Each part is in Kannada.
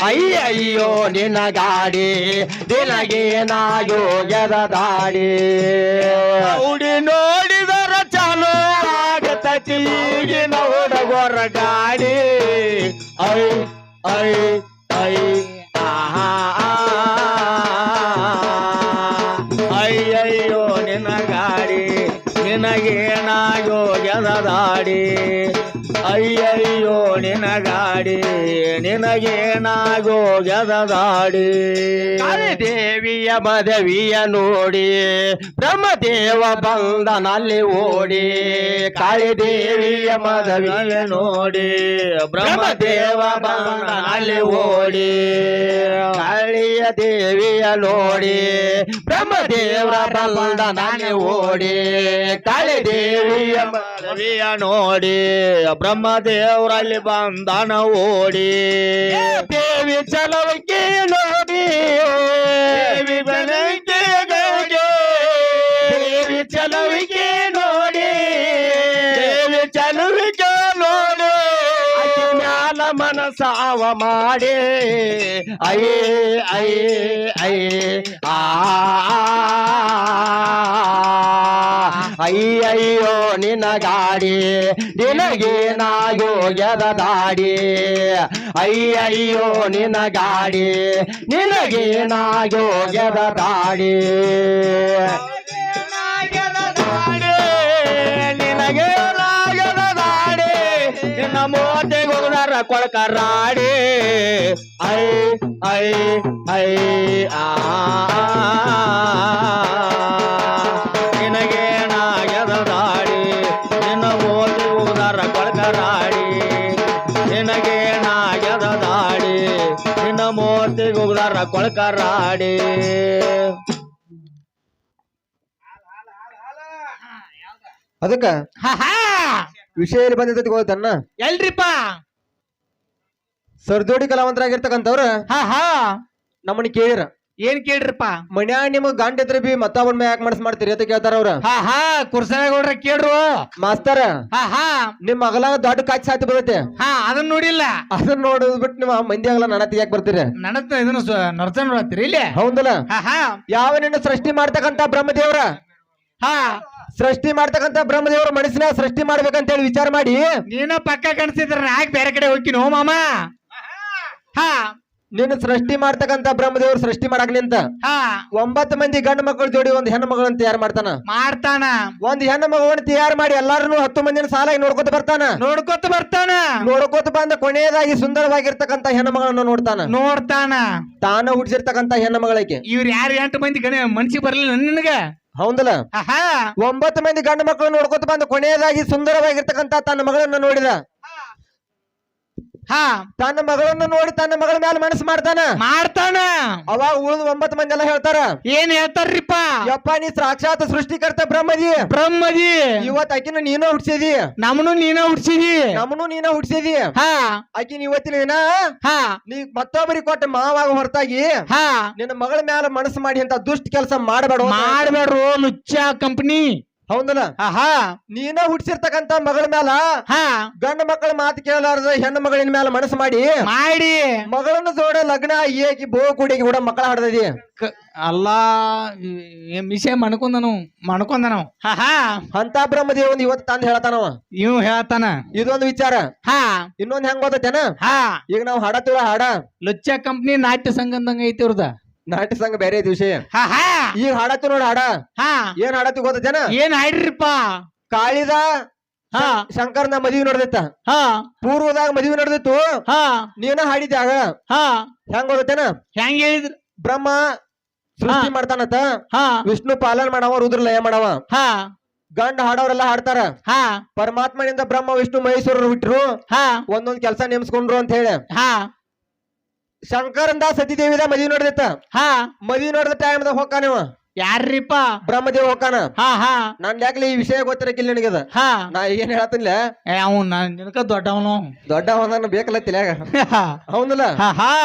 ಅಯ್ಯಯ್ಯೋ ನಿನ್ನ ಗಾಡಿ ನಿನಗೇನಾ ಯೋಗ್ಯದ ದಾಡಿ ಹುಡಿ ನೋಡಿದರ ಚಾಲು ಆಗತೈತಿ ಈಗಿನ ಹುಡುಗರ ಗಾಡಿ ಐ ಐ ಐ ಆಹಾ ಅಯ್ಯಯ್ಯೋ ನಿನ್ನ ಗಾಡಿ ನಿನಗೇನ ಯೋಗ್ಯದ ದಾಡಿ ಅಯ್ಯಯ್ಯೋ ನಿನ್ನ ಗಾಡಿ ನಿನಗೇನ ಯೋಗ್ಯದ ದಾಡಿ ದೇವಿಯ ಮದವಿಯ ನೋಡಿ ಬ್ರಹ್ಮದೇವ ಬಂದನಲ್ಲಿ ಓಡಿ ಕಾಳಿದೇವಿಯ ಮದವಿಯ ನೋಡಿ ಬ್ರಹ್ಮದೇವ ಬಂದನಲ್ಲಿ ಓಡಿ ಕಾಳಿಯ ದೇವಿಯ ನೋಡಿ ಬ್ರಹ್ಮದೇವ ಬಂದನಲ್ಲಿ ಓಡಿ ಕಾಳಿದೇವಿಯ ಮದವಿಯ ನೋಡಿ ಬ್ರಹ್ಮದೇವರಲ್ಲಿ ಬಂದನ ಓಡಿ ದೇವಿ ಚಲವಿಕೆ ನೋಡಿ ದೇವಿ ಬೆಳಗ್ಗೆ ದೇವಿ ಚಲವಿಕೆ ನೋಡಿ ದೇವಿ ಚಲುವಿಕೆ ನೋಡಿ ಮ್ಯಾಲ ಮನಸಾವ ಮಾಡಿ ಅಯ್ಯೇ ಅಯ್ಯೇ ಅಯ್ಯೇ ಆ ಅಯ್ಯಯ್ಯೋ ನಿನ್ನ ಗಾಡಿ ನಿನಗೇನ ಯೋಗ್ಯದ ದಾಡಿ ಅಯ್ಯಯ್ಯೋ ನಿನ್ನ ಗಾಡಿ ನಿನಗೇನ ಯೋಗ್ಯದ ದಾಡಿ ನಿನಗೆ ರಾಗದ ದಾಡಿ ನಿನ್ನ ಮೋತೆಗೆ ಹೋಗದಾರ ಕೊಳಕರಾಡಿ ಐ ಐ ಐ ಆ ನಿನಗೇನಾಗ್ಯದ ದಾಡಿ ನಿನ್ನ ಮೋತೆಗೆ ಹೋಗದಾರ ಕೊಳಕರಾಡಿ ನಿನಗೇನಾಗ್ಯದ ದಾಡಿ ನಿನ್ನ ಮೋತೆಗೆ ಹೋಗದಾರ ಕೊಳಕರಾಡಿ ಅದಕ್ಕ ವಿಷಯ ಎಲ್ಲಿ ಬಂದಿರ್ತೈತಿ ಗೊತ್ತನ್ನ ಎಲ್ರಿಪ್ಪ ಸರ್ದೋಡಿ ಕಲಾವಂತರಾಗಿರ್ತಕ್ಕಂಥವ್ರ ನಮ್ಮನ್ನ ಕೇಳಿರ ಏನ್ ಕೇಳ್ರಿಪ್ಪ ಮನ್ಯಾಗ ನಿಮಗ್ ಗಂಡ ಇದ್ರ ಬಿ ಮತ್ತೊಬ್ಬನ ಯಾಕೆ ಮನಸ್ ಮಾಡ್ತೀರಿ ಅಂತ ಕೇಳ್ತಾರ ಅವ್ರ ಕುರ್ಸನಗೌಡ್ರ ಕೇಳ್ರು ಮಾಸ್ತರ ನಿಮ್ ಮಗಲಾಗ ದೊಡ್ಡ ಕಾಚಿ ಸಾತಿ ಬರುತ್ತೆ ಅದನ್ನ ನೋಡಿಲ್ಲ ಅದನ್ನ ನೋಡಿದ್ ಬಿಟ್ಟು ನಿಮ್ಮ ಮಂದಿ ಆಗಲ್ಲ ನನ್ನ ಯಾಕೆ ಬರ್ತೀರಿ ನನ್ನ ಇದನ್ನ ನರ್ಸನ್ ನೋಡತ್ತೀರಿ ಇಲ್ಲಿ ಹೌದಲ್ಲ ಯಾವ ನಿನ್ನ ಸೃಷ್ಟಿ ಮಾಡ್ತಕ್ಕಂತ ಬ್ರಹ್ಮದೇವ್ರ ಸೃಷ್ಟಿ ಮಾಡ್ತಕ್ಕಂತ ಬ್ರಹ್ಮದೇವ್ರ ಮನಸ್ಸಿನ ಸೃಷ್ಟಿ ಮಾಡ್ಬೇಕಂತ ಹೇಳಿ ವಿಚಾರ ಮಾಡಿ ನೀನ ಪಕ್ಕ ಕಾಣಿಸ್ತಿದ್ರ ಯಾಕೆ ಬೇರೆ ಕಡೆ ಹೋಗ್ತೀನೋ ಮಾಮ ನಿನ್ನ ಸೃಷ್ಟಿ ಮಾಡ್ತಕ್ಕಂತ ಬ್ರಹ್ಮದೇವ್ರ ಸೃಷ್ಟಿ ಮಾಡಕ್ ನಿಂತ 9 ಮಂದಿ ಗಂಡು ಮಕ್ಕಳ ಜೋಡಿ ಒಂದ್ ಹೆಣ್ಣು ಮಗಳನ್ನ ತಯಾರು ಮಾಡ್ತಾನ ಒಂದ್ ಹೆಣ್ಣು ಮಗಳನ್ನ ತಯಾರು ಮಾಡಿ ಎಲ್ಲಾರನು 10 ಮಂದಿನ ಸಾಲಾಗಿ ನೋಡ್ಕೊತ ಬರ್ತಾನ ನೋಡ್ಕೊತ ಬಂದ ಕೊನೆಯದಾಗಿ ಸುಂದರವಾಗಿರ್ತಕ್ಕಂತ ಹೆಣ್ಣು ಮಗಳನ್ನ ನೋಡ್ತಾನ ತಾನ ಹುಟ್ಟಿಸಿರ್ತಕ್ಕಂತ ಹೆಣ್ಣು ಮಗಳಕ್ಕೆ ಇವ್ರು ಯಾರು 8 ಮಂದಿ ಮನ್ಸಿಗೆ ಬರ್ಲಿಲ್ಲ ನಿನಗ ಹೌದಲ್ಲ 9 ಮಂದಿ ಗಂಡು ಮಕ್ಕಳು ನೋಡ್ಕೊತ ಬಂದ ಕೊನೆಯದಾಗಿ ಸುಂದರವಾಗಿರ್ತಕ್ಕಂತ ತನ್ನ ಮಗಳನ್ನ ನೋಡಿದ ತನ್ನ ಮಗಳನ್ನ ನೋಡಿ ತನ್ನ ಮಗಳ ಮೇಲೆ ಮನಸ್ಸು ಮಾಡ್ತಾನ ಅವಾಗ ಉಳಿದ 9 ಮಂದಿ ಎಲ್ಲ ಹೇಳ್ತಾರ ಏನ್ ಹೇಳ್ತಾರ್ರಿಪ್ಪ ಯಪ್ಪ ನೀ ಸಾಕ್ಷಾತ್ ಸೃಷ್ಟಿಕರ್ತ ಬ್ರಹ್ಮದಿ ಇವತ್ ಆಕಿನ ನೀನ ಹುಡ್ಸಿದಿ ನಮ್ಮನು ನೀನ ಹುಡ್ಸಿದಿ ಆಕಿನ ಇವತ್ತಿನ ದಿನ ನೀ ಮತ್ತೊಬ್ಬರಿಗೆ ಕೊಟ್ಟ ಮಾವಾಗ ಹೊರತಾಗಿ ನಿನ್ನ ಮಗಳ ಮೇಲೆ ಮನಸ್ಸು ಮಾಡಿ ಅಂತ ದುಷ್ಟ ಕೆಲಸ ಮಾಡಬೇಡ್ರು ಲುಚ್ಚ ಕಂಪನಿ ಹೌದಲ್ಲ ನೀನ ಹುಡ್ಸಿರ್ತಕ್ಕಂತ ಮಗಳ ಮೇಲ ಗಂಡ ಮಕ್ಕಳ ಮಾತು ಕೇಳಲಾರ್ದ ಹೆಣ್ಣು ಮಗಳಿನ ಮೇಲೆ ಮನಸ್ಸು ಮಾಡಿ ಮಗಳನ್ನ ಜೋಡ ಲಗ್ನ ಏಕಿ ಬೋ ಕುಡಿಗೆ ಕೂಡ ಮಕ್ಕಳ ಹಾಡ್ದಿ ಅಲ್ಲಾ ಮಿಷೆ ಮಣ್ಕೊಂದನು ಅಂತ ಬ್ರಹ್ಮದೇವ್ ಇವತ್ತು ತಂದ್ ಹೇಳ್ತಾನವ ಇವ್ ಹೇಳ್ತಾನ ಇದೊಂದು ವಿಚಾರ ಇನ್ನೊಂದ್ ಹೆಂಗ್ ಗೊತ್ತೇನ ಈಗ ನಾವ್ ಹಾಡತ್ತೀವ ಹಾಡ ಲುಚ್ಚ ಕಂಪ್ನಿ ನಾಟ್ಯ ಸಂಘದಂಗ ಐತಿ ಇವ್ರದ ನಾಟ್ಯ ಸಂಘ ಬೇರೆ ಐತಿ ವಿಷಯ ಈಗ ಹಾಡತ್ತಿ ನೋಡಿ ಹಾಡ ಏನ್ ಹಾಡತ್ತಿ ಗೊತ್ತೇನ ಏನ್ ಹಾಡ್ರಿಪ್ಪ ಕಾಳಿದ ಶಂಕರ್ನ ಮದ್ವಿ ನಡೆದಿತ್ತ ಪೂರ್ವದಾಗ ಮದ್ವಿ ನಡೆದಿತ್ತು ನೀನ ಹಾಡಿದ್ದೆ ಆಗ ಹೆಂಗ್ ಗೊತ್ತೇನ ಹೆಂಗ್ ಹೇಳಿದ್ರು ಬ್ರಹ್ಮ ಸೃಷ್ಟಿ ಮಾಡ್ತಾನತ್ತ ವಿಷ್ಣು ಪಾಲನೆ ಮಾಡವ ರುದ್ರ ಲಯ ಮಾಡವ ಗಂಡ ಹಾಡೋರೆಲ್ಲ ಹಾಡ್ತಾರ ಪರಮಾತ್ಮನಿಂದ ಬ್ರಹ್ಮ ವಿಷ್ಣು ಮಹೇಶ್ವರರು ಬಿಟ್ರು ಒಂದೊಂದ್ ಕೆಲಸ ನೇಮಿಸ್ಕೊಂಡ್ರು ಅಂತ ಹೇಳಿ ಶಂಕರಂದ ಸತಿದೇವಿದ ಮದ್ವಿ ನೋಡ್ದಿತ್ತ ಮದ್ವಿ ನೋಡಿದ ಟೈಮ್ದಾಗ ಹೋಗ್ತಾನವ ಯಾರ್ರಿಪ್ಪ ಬ್ರಹ್ಮದೇವ್ ಹೋಗ್ತಾನ ನನ್ ಯಾಕಲಿ ಈ ವಿಷಯ ಗೊತ್ತಿರಕಿಲ್ಲ ನನಗದ ನಾ ಏನ್ ಹೇಳತ್ತಿಲ್ಲ ನಿನಕ ದೊಡ್ಡವನ ಬೇಕಲ್ಲತ್ತಿಲ್ಲ ಹೌದಲ್ಲ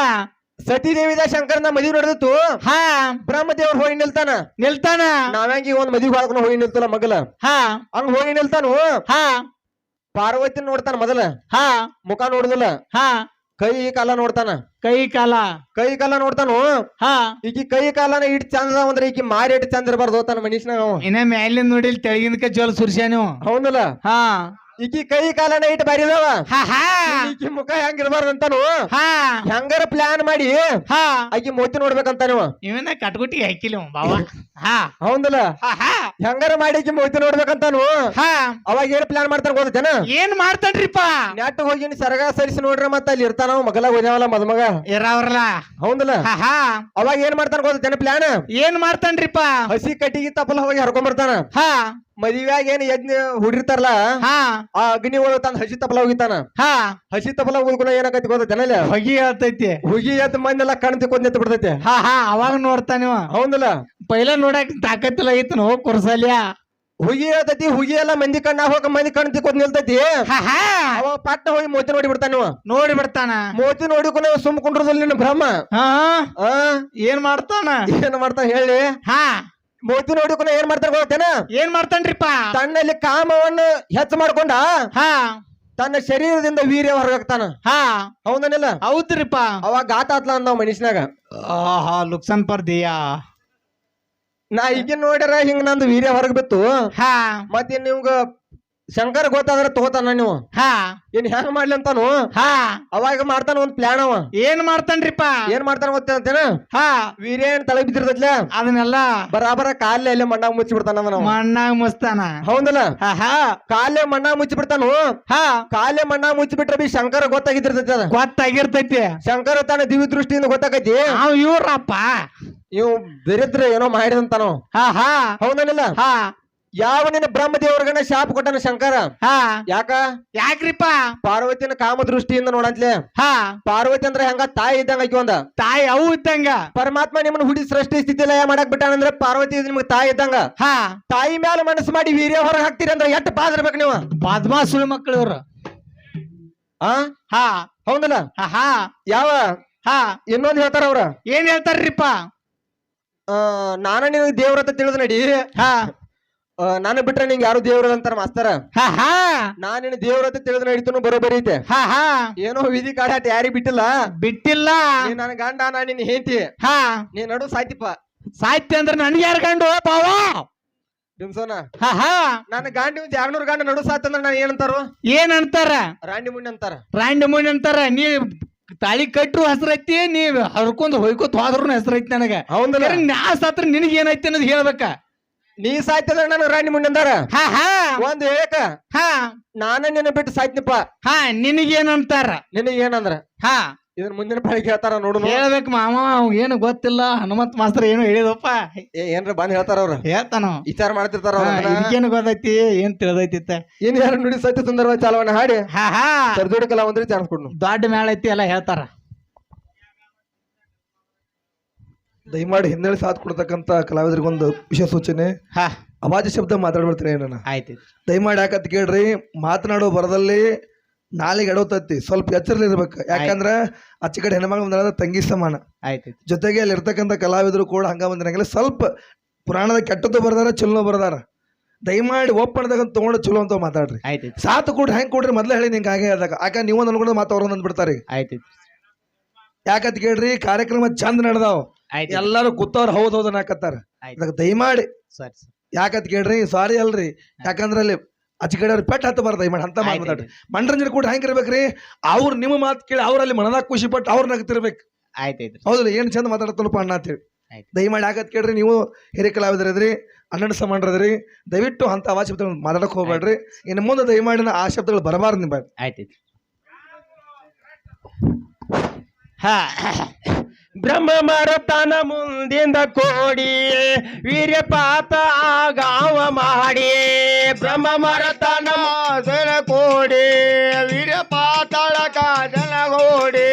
ಸತಿದೇವಿದ ಶಂಕರನ ಮದ್ವಿ ನೋಡಿದಿತ್ತು ಬ್ರಹ್ಮದೇವ್ರ ಹೋಗಿ ನಿಲ್ತಾನ ನಾವ್ಯಾಂಗಿ ಒಂದ್ ಮದ್ವಿ ಹಾಡ್ಕೊಂಡು ಹೋಗಿ ನಿಲ್ತಲ್ಲ ಮಗಲ ಹಂಗ ಹೋಗಿ ನಿಲ್ತಾನು ಪಾರ್ವತಿ ನೋಡ್ತಾನ ಮೊದಲ ಮುಖ ನೋಡುದಿಲ್ಲ ಕೈ ಕಾಲ ನೋಡ್ತಾನ. ಕೈ ಕಾಲ ನೋಡ್ತಾನು. ಹಾ ಈಕಿ ಕೈ ಕಾಲನ ಇಟ್ ಚಂದ ಅಂದ್ರೆ ಈಕಿ ಮಾರಿ ಇಟ್ಟು ಚಂದ ಇರಬಾರ್ದು ಹೋತಾನ ಮನುಷ್ಯನಾಗ ಅವ. ಇನ್ನ ಮ್ಯಾಲಿಂದ ನೋಡಿ ತೆಳಗಿನ ಜೋಲ್ ಸುರ್ಸ್ಯ ನೀವು. ಹೌದಲ್ಲ. ಹಾ ಈಕಿ ಕೈ ಕಾಲನ ಇಟ್ಟು ಬಾರಿದವ. ಹಾ ಹಾ ಈಕಿ ಮುಖ ಹೆಂಗಿರ್ಬಾರ್ದು ಅಂತಾನು. ಹಾ ಹೆಂಗಾರ ಪ್ಲಾನ್ ಮಾಡಿ ಹಾ ಆಕಿ ಮೋತಿ ನೋಡ್ಬೇಕಂತ ನೀವು. ಇವನ್ನ ಕಟ್ಗುಟ್ಟಿಗೆ ಹಾಕಿಲ್ಲ ಬಾವ. ಹಾ ಹೌದಲ್ಲ. ಹಾ ಹಾ ಹೆಂಗಾರ ಮಾಡಿ ಆಕಿ ಮೋತಿ ನೋಡ್ಬೇಕಂತಾನು. ಹಾ ಅವಾಗ ಏನ್ ಪ್ಲಾನ್ ಮಾಡ್ತಾನ ಗೊತ್ತೇನ? ಏನ್ ಮಾಡ್ತಾನ್ರಿಪ್ಪ? ನೆಟ್ ಹೋಗಿ ಸರಗ ಸರಿಸಿ ನೋಡ್ರಿ ಮತ್ತ ಅಲ್ಲಿ ಇರ್ತಾನ ಮಗಲ ಓದ್ಯಾವಲ್ಲ ಮದ್ಮಗ ಇರಾವ್ರಲ್ಲ. ಹೌದಲ್ಲ. ಹಾ ಹಾ ಅವಾಗ ಏನ್ ಮಾಡ್ತಾನ ಗೊತ್ತೇನ ಪ್ಲಾನ್? ಏನ್ ಮಾಡ್ತಾನ್ರಿಪ್ಪ? ಹಸಿ ಕಟ್ಟಿಗೆ ತಪ್ಪಲ ಹೋಗಿ ಹರ್ಕೊಂಡ್ ಬರ್ತಾನ. ಹಾ ಮದ್ವ್ಯಾಗ ಏನ್ ಯಜ್ಞ ಹುಡಿರ್ತಾರಲ್ಲ ಹಾ ಆ ಅಗ್ನಿ ಒಳಗ ತಾನ ಹಸಿ ತಪ್ಪಲ ಹೋಗಿತಾನ. ಹಾ ಹಸಿ ತಪ್ಪಲ ಹೋಗ್ಕೊಂಡು ಏನಾಕತಿ ಗೊತ್ತೇನಲ್ಲ? ಹೊಗಿ ಹೇಳ್ತೈತಿ. ಹುಗಿ ಎದ್ದು ಮಂದೆಲ್ಲ ಕಣ್ ತಿಕ್ಕೊಂಡ್ ನಿಂತು ಬಿಡ್ತೈತೆ. ಹಾ ಹಾ ಅವಾಗ ನೋಡ್ತಾನಿವ. ಹೌದಲ್ಲ. ಪೈಲ ನೋಡಕ್ ತಾಕತ್ತಿಲ್ಲ ಐತನ ಹೋಗ್ ಕುರ್ಸಲ್ಯ. ಹುಗಿ ಹೇಳ್ತೈತಿ. ಹುಗಿ ಎಲ್ಲ ಮಂದಿ ಕಣ್ಣ ಹೋಗ ಮಂದಿ ಕಣ್ ತಿಕ್ಕೊಂಡ್ ನಿಲ್ತೈತಿ. ಹಾ ಹಾ ಅವಾಗ ಪಟ್ಟ ಹೋಗಿ ಮೋತಿ ನೋಡಿ ಬಿಡ್ತಾನ. ನೋಡಿ ಬಿಡ್ತಾನ. ಮೋತಿ ನೋಡಿಕೊಂಡು ಸುಮ್ ಕುಂಡ್ರದಲ್ಲಿ ನಿನ್ನ ಬ್ರಹ್ಮ ಹಾ ಆ ಏನ್ ಮಾಡ್ತಾನ? ಏನ್ ಮಾಡ್ತಾನ ಹೇಳಿ? ಹಾ ಮೋತಿ ನೋಡಿಕೊಂಡು ಏನ್ ಮಾಡ್ತಾನ ಗೊತ್ತೇನ? ಏನ್ ಮಾಡ್ತಾನ್ರಿಪ್ಪ? ತನ್ನಲ್ಲಿ ಕಾಮವನ್ನು ಹೆಚ್ಚು ಮಾಡ್ಕೊಂಡ ಹಾ ತನ್ನ ಶರೀರದಿಂದ ವೀರ್ಯ ಹೊರಗಾಗ್ತಾನ. ಹಾ ಹೌದನಿಲ್ಲ? ಹೌದ್ರಿಪ್ಪ. ಅವಾಗ ಗಾತ ಆತ್ಲ ಅಂದ ಮನುಷ್ಯನಾಗ. ಆಹಾ ಲುಕ್ಸನ್ ಪರ್ದಿಯಾ. ನಾ ಈಗ ನೋಡ್ಯಾರ ಹಿಂಗ ನಂದು ವೀರ್ಯ ಹೊರಗ್ ಬಿತ್ತು. ಹಾ ಮತ್ತೇನ್ ನಿಮ್ಗ ಶಂಕರ್ ಗೊತ್ತಾದ್ರ ತಗೋತಾನ ನೀವು. ಹಾ ಏನ್ ಹೆಂಗ್ ಮಾಡ್ಲಿ ಅಂತಾನು. ಹಾ ಅವಾಗ ಮಾಡ್ತಾನ ಒಂದ್ ಪ್ಲಾನ್. ಅವ ಏನ್ ಮಾಡ್ತಾನ್ರಿಪ್ಪ? ಏನ್ ಮಾಡ್ತಾನ ಗೊತ್ತೇನ? ಹಾ ವೀರ್ಯ ಏನ್ ತಳಗ್ ಬಿದ್ದಿರ್ತೈತ್ಲ ಅದನ್ನೆಲ್ಲ ಬರಾಬರ ಕಾಲೇ ಅಲ್ಲೇ ಮಣ್ಣಾಗ ಮುಚ್ಚಿ ಬಿಡ್ತಾನ. ಮಣ್ಣಾಗ ಮುಸ್ತಾನ. ಹೌದಲ್ಲ. ಹಾ ಹಾ ಕಾಲೇ ಮಣ್ಣಾಗ ಮುಚ್ಚಿ ಬಿಡ್ತಾನು. ಹಾ ಕಾಲೇ ಮಣ್ಣಾಗ ಮುಚ್ಚಿ ಬಿಟ್ರೆ ಬಿ ಶಂಕರ ಗೊತ್ತಾಗಿದ್ದಿರ್ತೈತಿ. ಅದ ಗೊತ್ತಾಗಿರ್ತೈತಿ. ಶಂಕರ ತನ್ನ ದಿವ್ಯ ದೃಷ್ಟಿಯಿಂದ ಗೊತ್ತಾಗೈತಿ. ಅವ್ ಇವ್ರಪ್ಪ ಇವ್ ಬೇರೆದ್ರೆ ಏನೋ ಮಾಡಿದಂತಾನು. ಹಾ ಹಾ ಹೌದನಿಲ್ಲ. ಹಾ ಯಾವ ನಿನ್ನ ಬ್ರಹ್ಮದೇವ್ರಿಗನ ಶಾಪ ಕೊಟ್ಟನ ಶಂಕರ. ಹಾ ಯಾಕ? ಯಾಕ್ರಿಪ್ಪ? ಪಾರ್ವತಿನ ಕಾಮ ದೃಷ್ಟಿಯಿಂದ ನೋಡಂತ್ಲೆ. ಹಾ ಪಾರ್ವತಿ ಅಂದ್ರ ಹೆಂಗ ತಾಯಿ ಇದ್ದಂಗ ಆಕಿ ಒಂದ ತಾಯಿ ಅವು ಇದ್ದಂಗ. ಪರಮಾತ್ಮ ನಿಮ್ಮನ್ನ ಹುಡಿ ಸೃಷ್ಟಿ ಸ್ಥಿತಿ ಲಯ ಮಾಡಕ್ ಬಿಟ್ಟಾನಂದ್ರೆ ಪಾರ್ವತಿ ನಿಮ್ಗೆ ತಾಯಿ ಇದ್ದಂಗ. ಹಾ ತಾಯಿ ಮ್ಯಾಲ ಮನಸ್ಸು ಮಾಡಿ ವೀರ್ಯ ಹೊರಗೆ ಹಾಕ್ತೀರಿ ಅಂದ್ರೆ ಎಟ್ಟು ಬಾದಿರ್ಬೇಕು ನೀವು. ಬಾದ್ಮಾ ಸುಳಿ ಮಕ್ಕಳು ಇವ್ರು. ಆ ಹಾ ಹೌದಲ್ಲ. ಹಾ ಯಾವ ಹಾ ಇನ್ನೊಂದ್ ಹೇಳ್ತಾರ ಅವ್ರ. ಏನ್ ಹೇಳ್ತಾರ್ರಿಪ್ಪ? ನಾನ ನಿನಗೆ ದೇವ್ರತ ತಿಳಿದ್ ನಡಿ. ಹಾ ನಾನು ಬಿಟ್ರೆ ನಿಂಗೆ ಯಾರು ದೇವ್ರ ಅಂತಾರ ಮಾಸ್ತರ. ಹಾ ಹಾ ನಾನ್ ನಿನ್ ದೇವ್ರತ ತಿಳಿದ್ ನಡೀತನು ಬರೋಬರಿ ಐತೆ. ಹಾ ಹಾ ಏನೋ ವಿಧಿ ಕಾಡಾಟ ಯಾರಿಗ್ ಬಿಟ್ಟಿಲ್ಲ. ಬಿಟ್ಟಿಲ್ಲ. ನನ್ ಗಂಡ ನಾ ನಿನ್ ಹೆಂಡತಿ. ಹಾ ನೀ ನಡು ಸಾಯ್ತಿಪ್ಪ. ಸಾಹಿತ್ಯ ಅಂದ್ರೆ ನನ್ಗೆ ಯಾರು ಗಂಡು ಪಾವ ಬಿಮ್ಸೋನ. ಹಾ ಹಾ ನನ್ನ ಗಾಂಡಿ ಒಂದ್ 200 ಗಂಡ ನಡು ಸಾಯ್ತಂದ್ರ ನಾನು ಏನಂತಾರು? ಏನ್ ಅಂತಾರ? ರಾಂಡಿ ಮುಣ್ಣಿ ಅಂತಾರ. ರಾಂಡಿ ಮುಣ್ ಅಂತಾರ. ನೀ ತಾಳಿ ಕಟ್ರು ಹೆಸರೈತಿ, ನೀವ್ ಹರ್ಕೊಂಡ್ ಹೊಯ್ಕೋತ್ ಹೋದ್ರು ಹೆಸರೈತಿ ನನಗ. ಹೌದಲ್ಲ. ನಾ ಸಾತ್ರ ನಿನಗ್ ಏನೈತಿ ಅನ್ನೋದು ಹೇಳ್ಬೇಕ. ನೀ ಸಾಯ್ತದ ನಾನು ರಾಂಡಿ ಮುಣ್ಣಿ ಅಂದಾರ. ಹಾ ಹಾ ಒಂದ್ ಹೇಳಕ ಹಾ ನಾನ ನಿನ್ನ ಬಿಟ್ಟು ಸಾಯ್ತಿನಪ್ಪ. ಹಾ ನಿನಗೇನಂತಾರ? ನಿನಗ್ ಏನಂದ್ರ ಹಾ ಇದನ್ ಮುಂದಿನ ಪಾಳಿಗೆ ಹೇಳ್ತಾರ ನೋಡು. ಹೇಳ್ಬೇಕು ಮಾಮ. ಅವ್ ಏನು ಗೊತ್ತಿಲ್ಲ. ಹನುಮಂತ ಮಾಸ್ತರ್ ಏನು ಹೇಳಿದಪ್ಪ. ಏನ್ರ ಬಂದ್ ಹೇಳ್ತಾರ ಅವ್ರ. ಹೇಳ್ತಾನ ವಿಚಾರ ಮಾಡ್ತಿರ್ತಾರ. ಇದಕ್ಕೇನು ಗೊತ್ತೈತಿ, ಏನ್ ತಿಳಿದೈತಿತ್ತ. ಏನ್ ಯಾರು ನುಡಿ ಸತ್ಯ ಸುಂದರವಾದ ಚಾಲವನ್ನ ಹಾಡಿ ಹಾ ಹಾ ಸರ್ದೋಡಿ ಕಲಾವಂತರಿಗೆ ಚಾನ್ಸ್ ಕೊಡ್ನು. ದೊಡ್ಡ ಮೇಳ ಐತಿ ಎಲ್ಲ ಹೇಳ್ತಾರ. ದಯಮಾಡಿ ಹಿನ್ನೆಲೆ ಸಾಥ್ ಕೊಡ್ತಕ್ಕಂತ ಕಲಾವಿದರಿಗೊಂದು ವಿಶೇಷ ಸೂಚನೆ. ಹಾ ಅವಾಜ ಶಬ್ದ ಮಾತಾಡ್ಬಿಡ್ತೀನಿ ನಾನು. ಆಯ್ತು. ದಯಮಾಡಿ ಯಾಕಂತ ಕೇಳ್ರಿ, ಮಾತನಾಡೋ ಬರದಲ್ಲಿ ನಾಲಿಗೆ ಎಡವತ್ತೈತಿ, ಸ್ವಲ್ಪ ಎಚ್ಚರಲ್ಲಿ ಇರ್ಬೇಕು. ಯಾಕಂದ್ರ ಆಚೆ ಕಡೆ ಹೆಣ್ಮಗಳು ಬಂದ ತಂಗಿ ಸಮಾನ. ಆಯ್ತು. ಜೊತೆಗೆ ಅಲ್ಲಿ ಇರ್ತಕ್ಕಂಥ ಕಲಾವಿದರು ಕೂಡ ಹಂಗ ಬಂದಿರಂಗಿಲ್ಲ. ಸ್ವಲ್ಪ ಪುರಾಣದ ಕೆಟ್ಟದ್ದು ಬರ್ದಾರ, ಚಲೋ ಬರ್ದಾರ. ದಯಮಾಡಿ ಒಪ್ಪಣದಾಗ ತಗೊಂಡು ಚಲೋ ಅಂತ ಮಾತಾಡ್ರಿ. ಆಯ್ತು. ಸಾಥ್ ಕೊಡ್ರಿ. ಹೆಂಗ್ ಕೊಡ್ರಿ ಮೊದ್ಲು ಹೇಳಿ ನಿಂಗೆ ಹಾಗೆ ಆದಾಗ ಆಗ ನೀವು ಅನ್ಕೊಂಡು ಮಾತು ಅವ್ರನ್ನ ಅಂದ್ಬಿಡ್ತಾರೆ. ಆಯ್ತು. ಯಾಕಂತ ಕೇಳ್ರಿ, ಕಾರ್ಯಕ್ರಮ ಚಂದ ನಡೆದಾವ್. ಎಲ್ಲಾರು ಕೂತವ್ರ ಹೌದ್ ಹೌದ್ ಅನ್ನಕತ್ತಾರ. ಅದಕ್ಕೆ ದಯಮಾಡಿ ಯಾಕಂತ ಕೇಳ್ರಿ, ಸಾರಿ ಅಲ್ರಿ. ಯಾಕಂದ್ರ ಅಲ್ಲಿ ಆಚೆ ಕಡೆ ಅವ್ರ ಪೆಟ್ ಹತ್ತಬಾರ್ದು. ದಯಮಾಡಿ ಅಂತ ಮಾತಾಡ್ರಿ. ಮನರಂಜನೆ ಕೂಡ ಹೆಂಗಿರ್ಬೇಕ್ರಿ, ಅವ್ರು ನಿಮ್ಮ ಮಾತು ಕೇಳಿ ಅವ್ರಲ್ಲಿ ಮನದಾಗ ಖುಷಿ ಪಟ್ಟು ಅವ್ರ ನಗ್ತಿರ್ಬೇಕು. ಆಯ್ತಾಯ್ತು. ಹೌದಿಲ್ಲ? ಏನ್ ಚಂದ ಮಾತಾಡತ್ತಲ್ಲಪ್ಪ ಅಣ್ಣ ಅಂತೇಳಿ ದಯಮಾಡಿ ಯಾಕಂತ ಕೇಳ್ರಿ, ನೀವು ಹಿರಿಯ ಕಲಾವಿದರದ್ರಿ, ಅಣ್ಣನ ಸಮಾನರದ್ರಿ. ದಯವಿಟ್ಟು ಅಂತ ಅವಾಜ ಶಬ್ದಗಳು ಮಾತಾಡಕ್ ಹೋಗ್ಬೇಡ್ರಿ. ಇನ್ನು ಮುಂದೆ ದಯಮಾಡಿ ಆ ಶಬ್ದಗಳು ಬರಬಾರ್ದು ನಿಮ್ಮ. ಆಯ್ತಾಯ್ತು. ಹಾ ಬ್ರಹ್ಮ ಮರತನ ಮುಂದಿಂದ ಕೋಡಿ ವೀರ್ಯಪಾತ ಆಗಾವ ಮಾಡಿ. ಬ್ರಹ್ಮ ಮರತನ ಜನ ಕೋಡಿ ವೀರ್ಯಪಾತಳ ಕಾಜನ ಗೋಡಿ.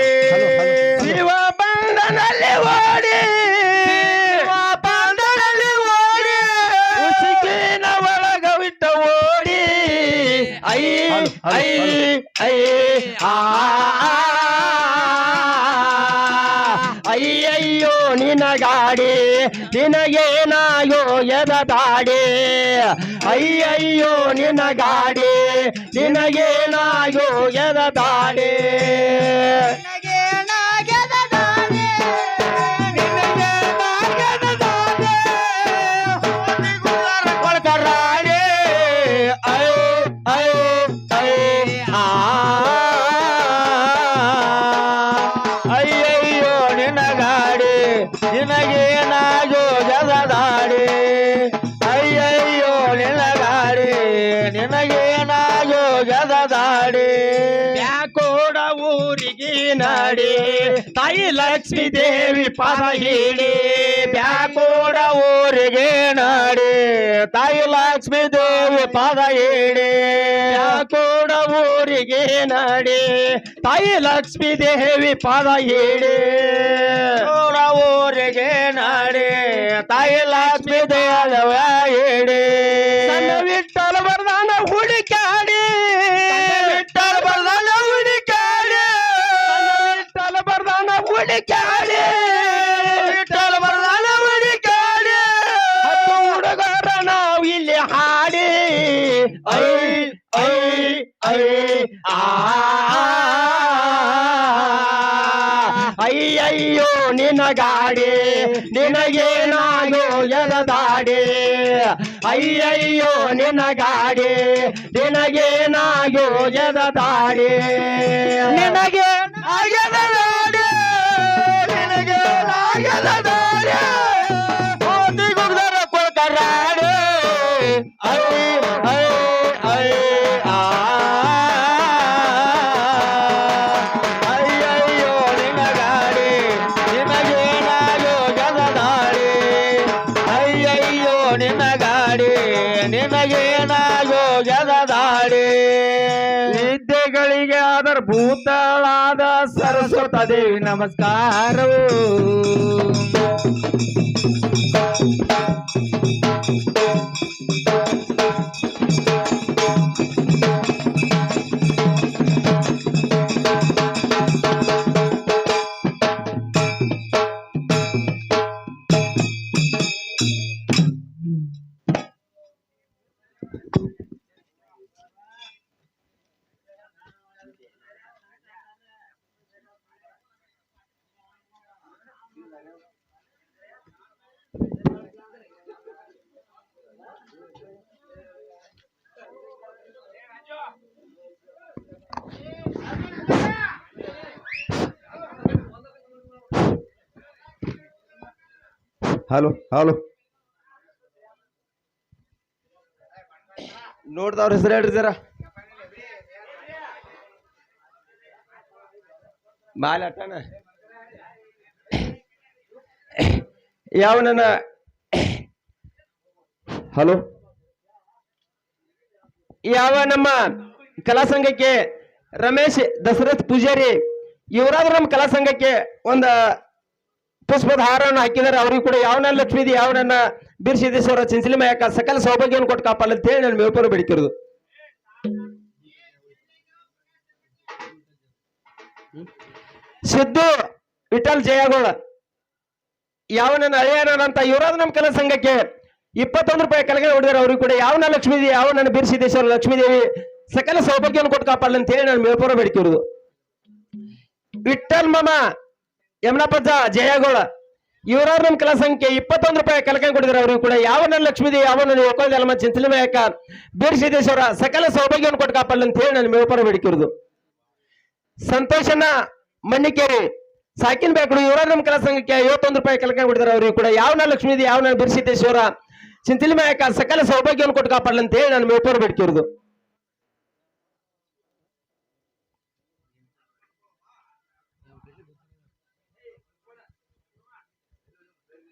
ಶಿವ ಬಂಧನಲ್ಲಿ ಓಡಿ, ಬಂಧನಲ್ಲಿ ಓಡಿ, ಉಸಿಕಿನ ಒಳಗವಿಟ್ಟ ಓಡಿ. ಐ ಐ ಐ ಆ ಅಯ್ಯಯ್ಯೋ ನಿನಗಾಡಿ ನಿನಗೇನಾಯೋ ಎದದಾಡಿ. ಅಯ್ಯಯ್ಯೋ ನಿನಗಾಡಿ ನಿನಗೇನಾಯೋ ಎದದಾಡಿ. ನಿನಗೇನಾಗೋ ಜಗದಾಡಿ ಅಯ್ಯಯ್ಯೋ ನಿನಗಾಡಿ ನಿನಗೇನಾಗೋ ಜಗದಾಡಿ ಬ್ಯಾಕೋಡ ಊರಿಗೆ ನಾಡಿ ತಾಯಿ ಲಕ್ಷ್ಮೀ ದೇವಿ ಪದ ಹಿಡಿ ಬ್ಯಾಕೋಡ ಊರಿಗೆ ನಾಡಿ ತಾಯಿ ಲಕ್ಷ್ಮೀ ದೇವಿ ಪದ ಹಿಡಿ ಬ್ಯಾಕೋಡ ಊರಿಗೆ ನಾಡಿ ತಾಯಿ ಲಕ್ಷ್ಮೀ ದೇವಿ ಪದ ಹಿಡಿ ಊರಿಗೆ ನಾಡಿ ತಾಯಿ ಲಕ್ಷ್ಮೀ ದೇವ ಹಿಡಿ ಸಣ್ಣ ವಿಠಲ ಬರ್ದಾನ ಹುಡುಕಾಡಿ ವಿಠಲ ಬರ್ದಾನ ಹುಡುಕಾಡಿ ವಿಠಲ ಬರ್ದಾನ ಹುಡುಕಾಡಿ ವಿಠಲ ಬರ್ದಾನ ಹುಡುಕಾಡಿ ಹತ್ತು ಹುಡುಗರ ನಾವು ಇಲ್ಲಿ ಹಾಡಿ ಐ ಐ ಐ ಆ ಅಯ್ಯಯ್ಯೋ ನಿನಗಾಡಿ ನಿನಗೇನಾಗೋ ಎಲದಾಡಿ ಅಯ್ಯಯ್ಯೋ ನಿನಗಾಡಿ ನಿನಗೇನಾಗೋ ಎಲದಾಡಿ ನಿನಗೆ ಆಗದಾಡಿ ನಿನಗೆ ಆಗದಾಡಿ ಓದಿ ಗುಡ್ದರ ಕೊಡ್ತಾರಾಡಿ ಐ ಐ ಐ ಆ ಅಯ್ಯಯ್ಯೋ ನಿನಗಾಡಿ ನಿನಗೇನಾಗೋ ಗದದಾಡಿ ಅಯ್ಯಯ್ಯೋ ನಿನಗಾಡಿ ನಿನಗೇನಾಗೋ ಗದದಾಡಿ ವಿದ್ಯೆಗಳಿಗೆ ಆಧಾರಭೂತಳಾದ ಸರಸ್ವತ ದೇವಿ ನಮಸ್ಕಾರವು ಹಲೋ ಹಲೋ ನೋಡ್ದವ್ರ ಹೆಸರು ಹೇಳ್ರಿ ಜರ ಮಾಲಾಟನ ಯಾವ ನನ್ನ ಹಲೋ ಯಾವ ನಮ್ಮ ಕಲಾ ಸಂಘಕ್ಕೆ ರಮೇಶ್ ದಶರಥ್ ಪೂಜಾರಿ ಇವರಾದ್ರೂ ನಮ್ಮ ಕಲಾ ಸಂಘಕ್ಕೆ ಒಂದು ಪುಷ್ಪದ ಹಾರವನ್ನು ಹಾಕಿದ್ದಾರೆ ಅವ್ರಿಗೆ ಕೂಡ ಯಾವ ನನ್ನ ಲಕ್ಷ್ಮೀದಿ ಯಾವ ನನ್ನ ಬೀರ್ ಸಿದ್ದೇಶ್ವರ ಚಿಂಚಲಿ ಮಾಯಕ ಸಕಲ ಸೌಭಾಗ್ಯವನ್ನು ಕೊಟ್ಟು ಕಾಪಾಡಲಿ ಅಂತ ಹೇಳಿ ನಾನು ಮೇಲ್ಪರು ಬೇಡಿಕಿರೋದು ಸಿದ್ದು ವಿಠಲ್ ಜಯಗೋಳ ಯಾವ ನನ್ನ ಹಳೆಯನಂತ ಇವರಾದ ನಮ್ಮ ಕಲಾ ಸಂಘಕ್ಕೆ 21 ರೂಪಾಯಿ ಕೆಳಗಡೆ ಹೊಡೆದಾರೆ ಅವ್ರಿಗೆ ಕೂಡ ಯಾವ ನನ್ನ ಲಕ್ಷ್ಮೀದಿ ಯಾವ ನನ್ನ ಬೀರ್ ಸಿದ್ದೇಶ್ವರ ಲಕ್ಷ್ಮೀದೇವಿ ಸಕಲ ಸೌಭಾಗ್ಯವನ್ನು ಕೊಟ್ಟು ಕಾಪಾಡಲಿ ಅಂತ ಹೇಳಿ ನಾನು ಮೇಲ್ಪರು ಬೇಡಿಕಿರೋದು ವಿಠಲ್ ಮಾಮ ಯಮನಪಜ್ಜ ಜಯಗೋಳ ಇವರಾದ್ರು ನಮ್ಮ ಕಲಾ ಸಂಖ್ಯೆ 21 ರೂಪಾಯಿ ಕಲಕಂಡ್ ಕೊಟ್ಟಿದ್ದಾರೆ ಅವ್ರಿಗೆ ಕೂಡ ಯಾವ ನನ್ನ ಲಕ್ಷ್ಮೀದಿ ಯಾವ ನನ್ನ ಒಕ್ಕಲ್ದಲ್ಮ ಚಿಂಚಲಿ ಮಾಯಕ ಬೀರ್ ಸಿದ್ದೇಶ್ವರ ಸಕಲ ಸೌಭಾಗ್ಯವನ್ನು ಕೊಟ್ಟು ಕಾಪಾಡಲಿ ಅಂತ ಹೇಳಿ ನಾನು ಮೇಲ್ಪರ ಬೇಡಿಕಿರೋದು ಸಂತೋಷನ ಮಣ್ಣಿಕೇರಿ ಸಾಕಿನ ಬೇಕಡು ಇವರಾದ್ರು ನಮ್ಮ ಕಲಾ ಸಂಘಕ್ಕೆ 51 ರೂಪಾಯಿ ಕಲಕಂಡ್ ಕೊಟ್ಟಿದ್ದಾರೆ ಅವ್ರಿಗೆ ಕೂಡ ಯಾವ ನನ್ನ ಲಕ್ಷ್ಮೀದಿ ಯಾವ ನನ್ನ ಬೀರ್ ಸಿದ್ದೇಶ್ವರ ಚಿಂಚಲಿ ಮಾಯಕ ಸಕಲ ಸೌಭಾಗ್ಯವನ್ನು ಕೊಟ್ಟು ಕಾಪಾಡಲಿ ಅಂತ ಹೇಳಿ ನಾನು ಮೇಲ್ಪರ ಬೇಡಿಕಿರೋದು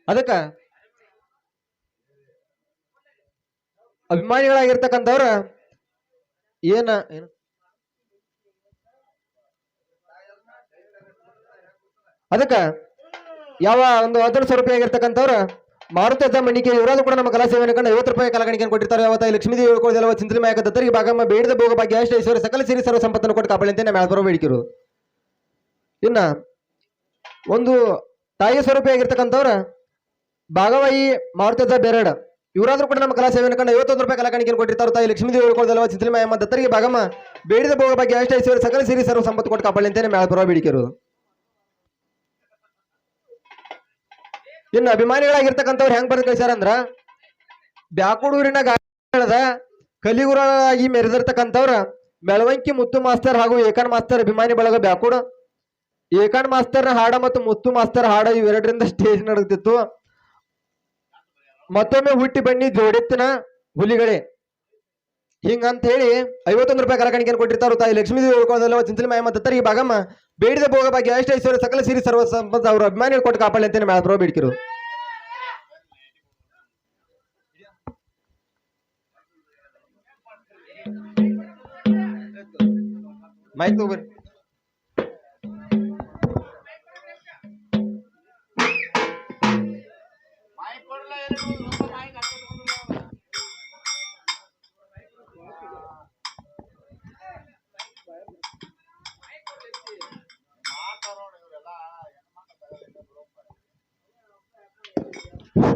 ಅದಕ್ಕ ಅಭಿಮಾನಿಗಳಾಗಿರ್ತಕ್ಕಂಥವ್ರ ಏನ ಅದಕ್ಕ ಯಾವ ಒಂದು 10 ರೂಪಾಯಿ ಆಗಿರ್ತಕ್ಕಂಥವ್ರ ಮಾರುತಜ್ಜ ಮಣ್ಣಿಕೆ ಇವರಾದ್ರು ಕೂಡ ನಮ್ಮ ಕಲಾ ಸೇವೆಯನ್ನು ಕಂಡು 50 ರೂಪಾಯಿ ಕಲಾಕಾಣಿಕೆಯನ್ನು ಕೊಟ್ಟಿರ್ತಾರೆ ಯಾವತ್ತ ಲಕ್ಷ್ಮೀದೇವಿ ಹೇಳ್ಕೊಳ್ಳೋದಲ್ಲ ಚಿಂತನೆ ಮಾಯಕ ದತ್ತರಿಗೆ ಭಾಗಮ್ಮ ಬೇಡದ ಭೋಗ ಭಾಗ್ಯ ಅಷ್ಟ ಐಶ್ವರ್ಯ ಸಕಲ ಸಿರಿ ಸರ್ವ ಸಂಪತ್ತನ್ನು ಕೊಟ್ಟು ಕಾಪಾಡಿ ಅಂತ ನಮ್ಮ ಬರೋ ಬೇಡಿಕಿರೋದು ಇನ್ನ ಒಂದು ತಾಯಿ ಸ್ವರೂಪಿ ಆಗಿರ್ತಕ್ಕಂಥವ್ರ ಭಾಗವಾಯಿ ಮಾರುತಜ್ಜ ಬೇರಡ ಇವರಾದ್ರೂ ಕೂಡ ನಮ್ಮ ಕಲಾ ಸೇವೆಯನ್ನು ಕಂಡು 51 ರೂಪಾಯಿ ಕಲಾಕಾಣಿಕೆಯನ್ನು ಕೊಟ್ಟಿರ್ತಾರೆ ತಾಯಿ ಲಕ್ಷ್ಮೀದೇವಿ ಹೇಳ್ಕೊಳ್ಳೋದಲ್ಲ ಚಿಂತನೆ ಮಾಯಮ್ಮ ದತ್ತರಿಗೆ ಭಾಗಮ್ಮ ಬೇಡದ ಭೋಗ ಭಾಗ್ಯ ಅಷ್ಟ ಐಶ್ವರ್ಯ ಸಕಲ ಸಿರಿ ಸರ್ವ ಸಂಪತ್ತು ಕೊಟ್ಟು ಕಾಪಾಡಿ ಅಂತ ನಮ್ಮ ಬರೋ ಬೇಡಿಕಿರೋದು ಇನ್ನು ಅಭಿಮಾನಿಗಳಾಗಿರ್ತಕ್ಕಂಥವ್ರು ಹೆಂಗ್ ಬರ್ದು ಕಳಿಸ್ಯಾರಂದ್ರ ಬ್ಯಾಕೂಡೂರಿನ ಗಾಯದ ಕಲಿಗುರಾಗಿ ಮೆರೆದಿರ್ತಕ್ಕಂಥವ್ರ ಮೆಳವಂಕಿ ಮುತ್ತು ಮಾಸ್ತರ್ ಹಾಗೂ ಏಕನ್ ಮಾಸ್ತರ್ ಅಭಿಮಾನಿ ಬಳಗ ಬ್ಯಾಕೂಡ ಏಕಾನ್ ಮಾಸ್ತರ್ ಹಾಡ ಮತ್ತು ಮುತ್ತು ಮಾಸ್ತರ್ ಹಾಡ ಇವೆರಡರಿಂದ ಸ್ಟೇಜ್ ನಡಗ್ತಿತ್ತು. ಮತ್ತೊಮ್ಮೆ ಹುಟ್ಟಿ ಬನ್ನಿ ಜೋಡೆತ್ತಿನ ಹುಲಿಗಳೇ ಹಿಂಗಂತ ಹೇಳಿ 51 ರೂಪಾಯಿ ಕಲಕಾಣಿಕೆಯನ್ನು ಕೊಟ್ಟಿರ್ತಾರು. ತಾಯಿ ಲಕ್ಷ್ಮೀ ದೇವಿ ಉಳ್ಕೊಳ್ಳೋದಲ್ಲ ಚಿಂಚಲಿ ಮಾಯ ಮತ್ತು ಈ ಭಾಗಮ್ಮ ಬೇಡಿದ ಭೋಗ ಬಗ್ಗೆ ಅಷ್ಟ ಐಶ್ವರ್ಯ ಸಕಲ ಸಿರಿ ಸರ್ವ ಸಂಪತ್ತು ಅವರು ಅಭಿಮಾನಿಗಳು ಕೊಟ್ಟು ಕಾಪಾಡಿ ಅಂತೇನೆ ಮ್ಯಾಲ ಬೇಡಿಕಿರು. ಮೈಕ್ ತಗೋಬರ್ರಿ.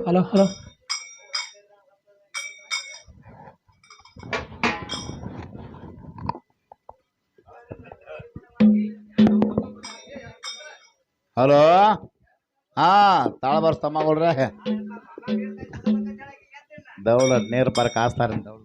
ಹಲೋ ಹಲೋ ಹಲೋ ಹಾ ತಾಳ ಬರ್ಸ್ತಮ್ಮಗಳ್ರೆ ದೌಡ ನೀರು ಬರಕ್ ಹಾಸ್ತಾರ ದೌಡ